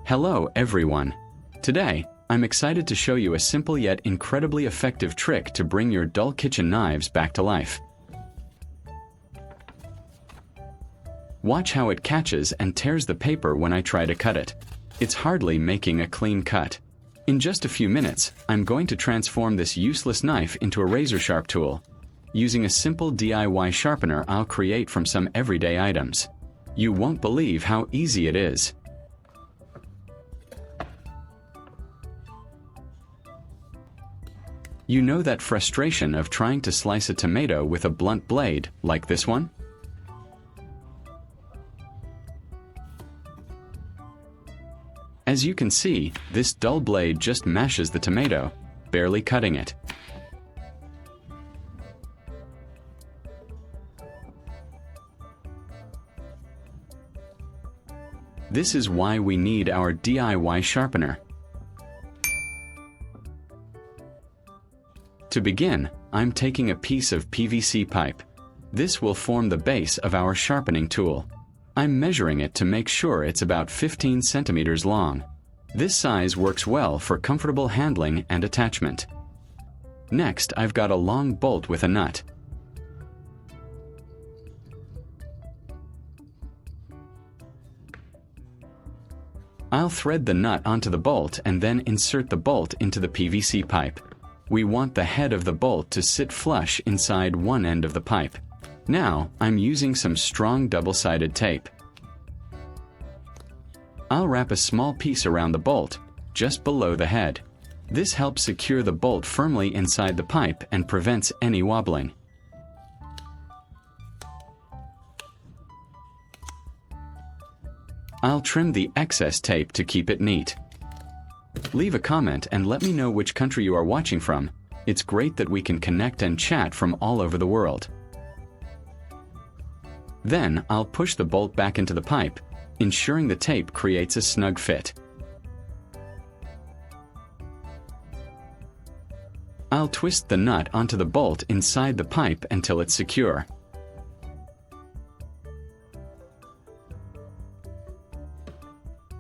Hello everyone! Today, I'm excited to show you a simple yet incredibly effective trick to bring your dull kitchen knives back to life. Watch how it catches and tears the paper when I try to cut it. It's hardly making a clean cut. In just a few minutes, I'm going to transform this useless knife into a razor-sharp tool. Using a simple DIY sharpener I'll create from some everyday items. You won't believe how easy it is. You know that frustration of trying to slice a tomato with a blunt blade, like this one? As you can see, this dull blade just mashes the tomato, barely cutting it. This is why we need our DIY sharpener. To begin, I'm taking a piece of PVC pipe. This will form the base of our sharpening tool. I'm measuring it to make sure it's about 15 centimeters long. This size works well for comfortable handling and attachment. Next, I've got a long bolt with a nut. I'll thread the nut onto the bolt and then insert the bolt into the PVC pipe. We want the head of the bolt to sit flush inside one end of the pipe. Now, I'm using some strong double-sided tape. I'll wrap a small piece around the bolt, just below the head. This helps secure the bolt firmly inside the pipe and prevents any wobbling. I'll trim the excess tape to keep it neat. Leave a comment and let me know which country you are watching from. It's great that we can connect and chat from all over the world. Then, I'll push the bolt back into the pipe, ensuring the tape creates a snug fit. I'll twist the nut onto the bolt inside the pipe until it's secure.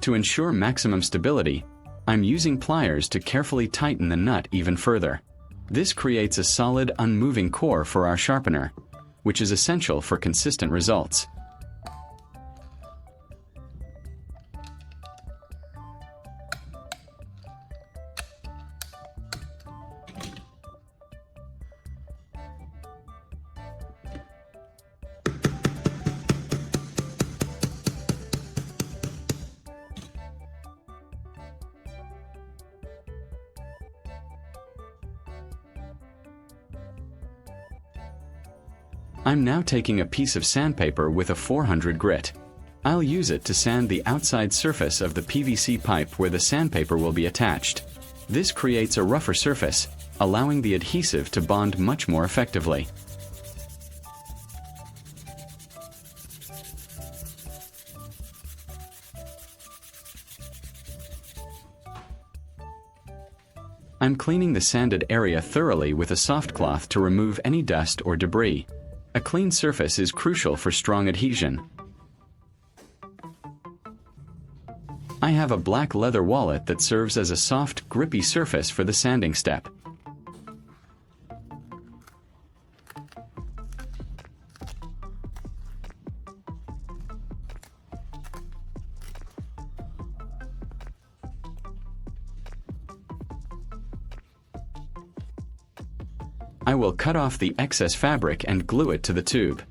To ensure maximum stability, I'm using pliers to carefully tighten the nut even further. This creates a solid, unmoving core for our sharpener, which is essential for consistent results. I'm now taking a piece of sandpaper with a 400 grit. I'll use it to sand the outside surface of the PVC pipe where the sandpaper will be attached. This creates a rougher surface, allowing the adhesive to bond much more effectively. I'm cleaning the sanded area thoroughly with a soft cloth to remove any dust or debris. A clean surface is crucial for strong adhesion. I have a black leather wallet that serves as a soft, grippy surface for the sanding step. I will cut off the excess fabric and glue it to the tube.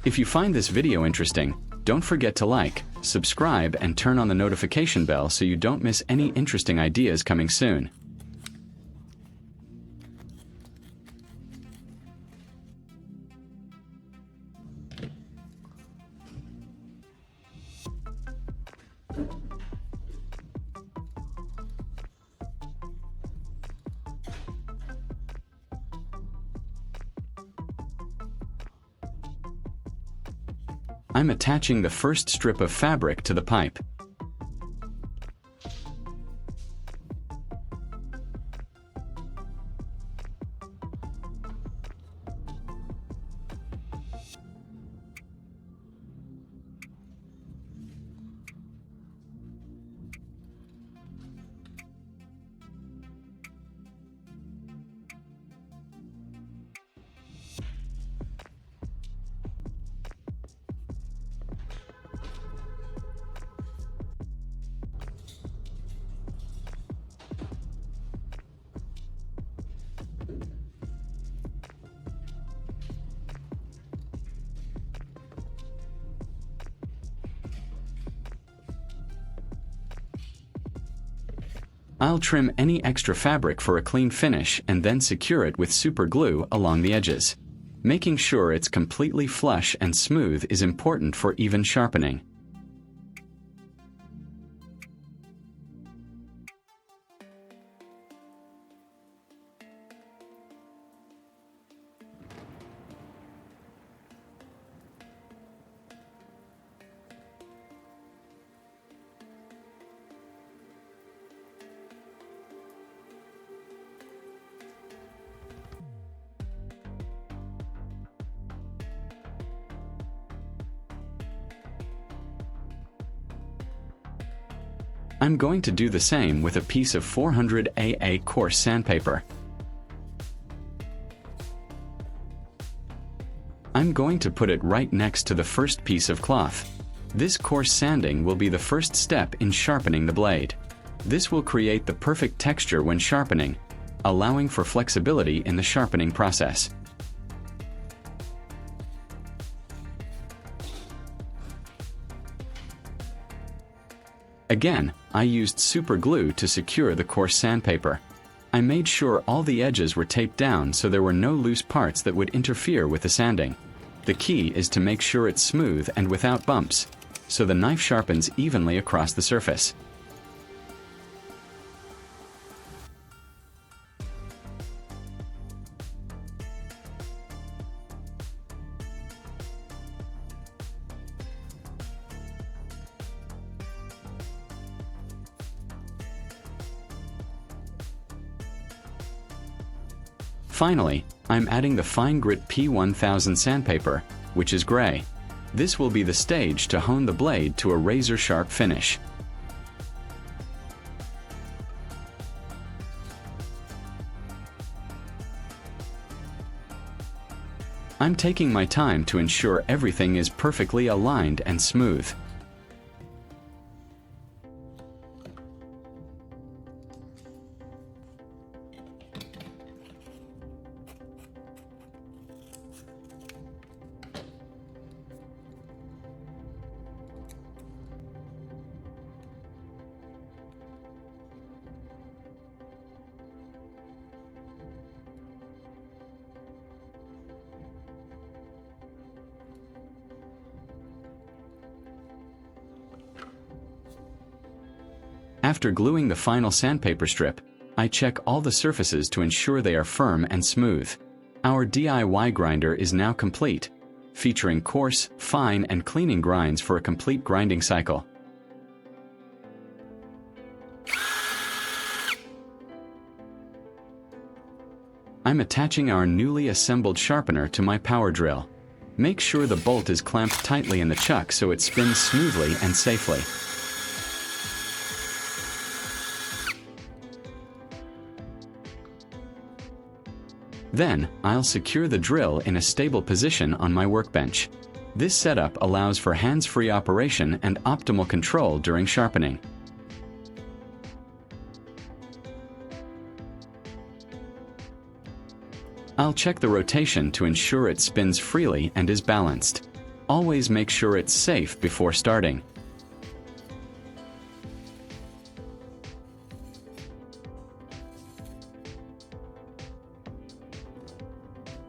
If you find this video interesting, don't forget to like, subscribe, and turn on the notification bell so you don't miss any interesting ideas coming soon. I'm attaching the first strip of fabric to the pipe. I'll trim any extra fabric for a clean finish and then secure it with super glue along the edges. Making sure it's completely flush and smooth is important for even sharpening. I'm going to do the same with a piece of 400 AA coarse sandpaper. I'm going to put it right next to the first piece of cloth. This coarse sanding will be the first step in sharpening the blade. This will create the perfect texture when sharpening, allowing for flexibility in the sharpening process. Again, I used super glue to secure the coarse sandpaper. I made sure all the edges were taped down so there were no loose parts that would interfere with the sanding. The key is to make sure it's smooth and without bumps, so the knife sharpens evenly across the surface. Finally, I'm adding the fine grit P1000 sandpaper, which is gray. This will be the stage to hone the blade to a razor-sharp finish. I'm taking my time to ensure everything is perfectly aligned and smooth. After gluing the final sandpaper strip, I check all the surfaces to ensure they are firm and smooth. Our DIY grinder is now complete, featuring coarse, fine, and cleaning grinds for a complete grinding cycle. I'm attaching our newly assembled sharpener to my power drill. Make sure the bolt is clamped tightly in the chuck so it spins smoothly and safely. Then, I'll secure the drill in a stable position on my workbench. This setup allows for hands-free operation and optimal control during sharpening. I'll check the rotation to ensure it spins freely and is balanced. Always make sure it's safe before starting.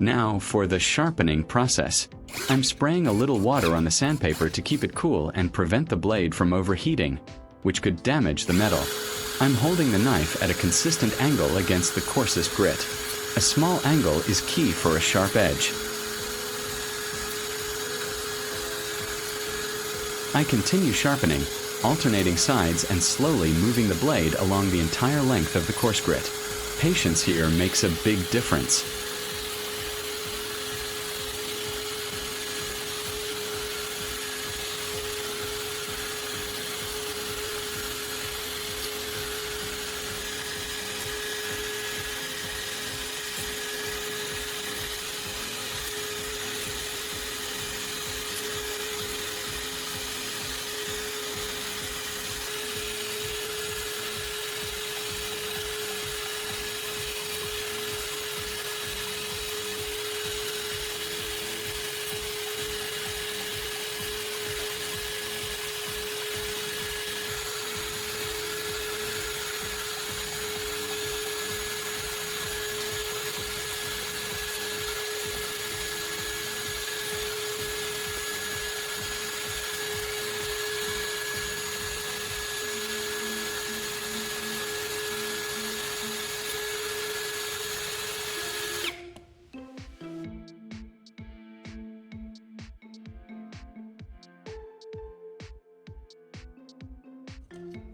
Now for the sharpening process. I'm spraying a little water on the sandpaper to keep it cool and prevent the blade from overheating, which could damage the metal. I'm holding the knife at a consistent angle against the coarsest grit. A small angle is key for a sharp edge. I continue sharpening, alternating sides and slowly moving the blade along the entire length of the coarse grit. Patience here makes a big difference.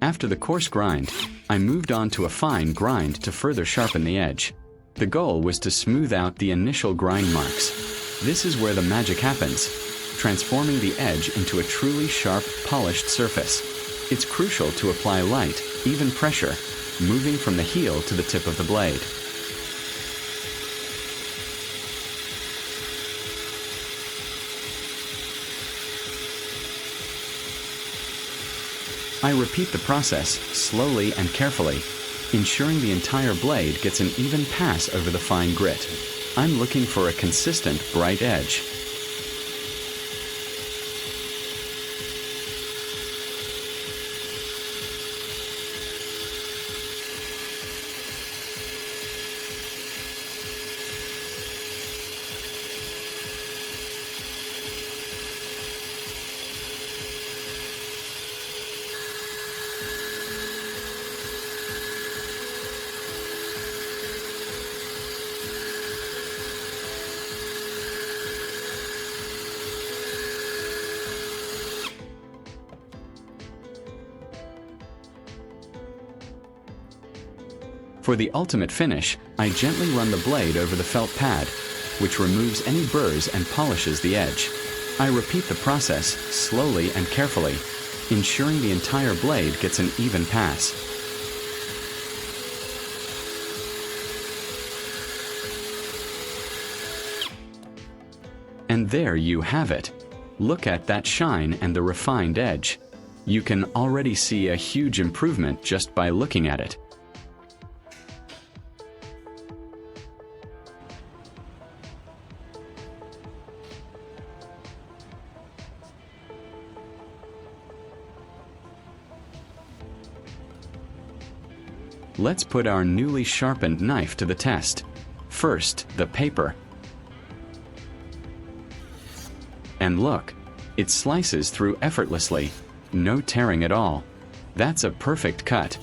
After the coarse grind, I moved on to a fine grind to further sharpen the edge. The goal was to smooth out the initial grind marks. This is where the magic happens, transforming the edge into a truly sharp, polished surface. It's crucial to apply light, even pressure, moving from the heel to the tip of the blade. I repeat the process slowly and carefully, ensuring the entire blade gets an even pass over the fine grit. I'm looking for a consistent, bright edge. For the ultimate finish, I gently run the blade over the felt pad, which removes any burrs and polishes the edge. I repeat the process slowly and carefully, ensuring the entire blade gets an even pass. And there you have it. Look at that shine and the refined edge. You can already see a huge improvement just by looking at it. Let's put our newly sharpened knife to the test. First, the paper. And look, it slices through effortlessly, no tearing at all. That's a perfect cut.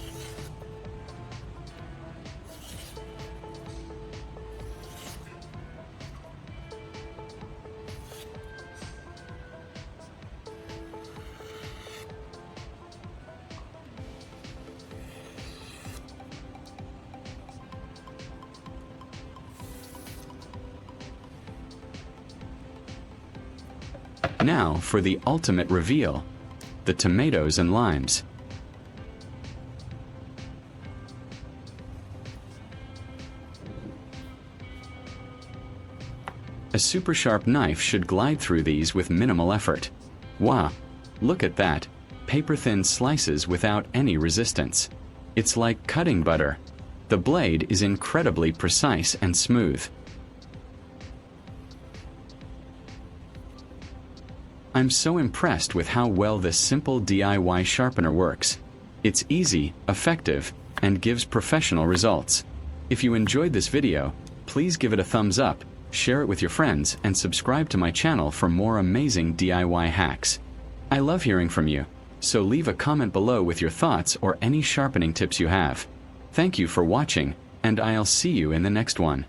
Now for the ultimate reveal, the tomatoes and limes. A super sharp knife should glide through these with minimal effort. Wow, look at that, paper-thin slices without any resistance. It's like cutting butter. The blade is incredibly precise and smooth. I'm so impressed with how well this simple DIY sharpener works. It's easy, effective, and gives professional results. If you enjoyed this video, please give it a thumbs up, share it with your friends, and subscribe to my channel for more amazing DIY hacks. I love hearing from you, so leave a comment below with your thoughts or any sharpening tips you have. Thank you for watching, and I'll see you in the next one.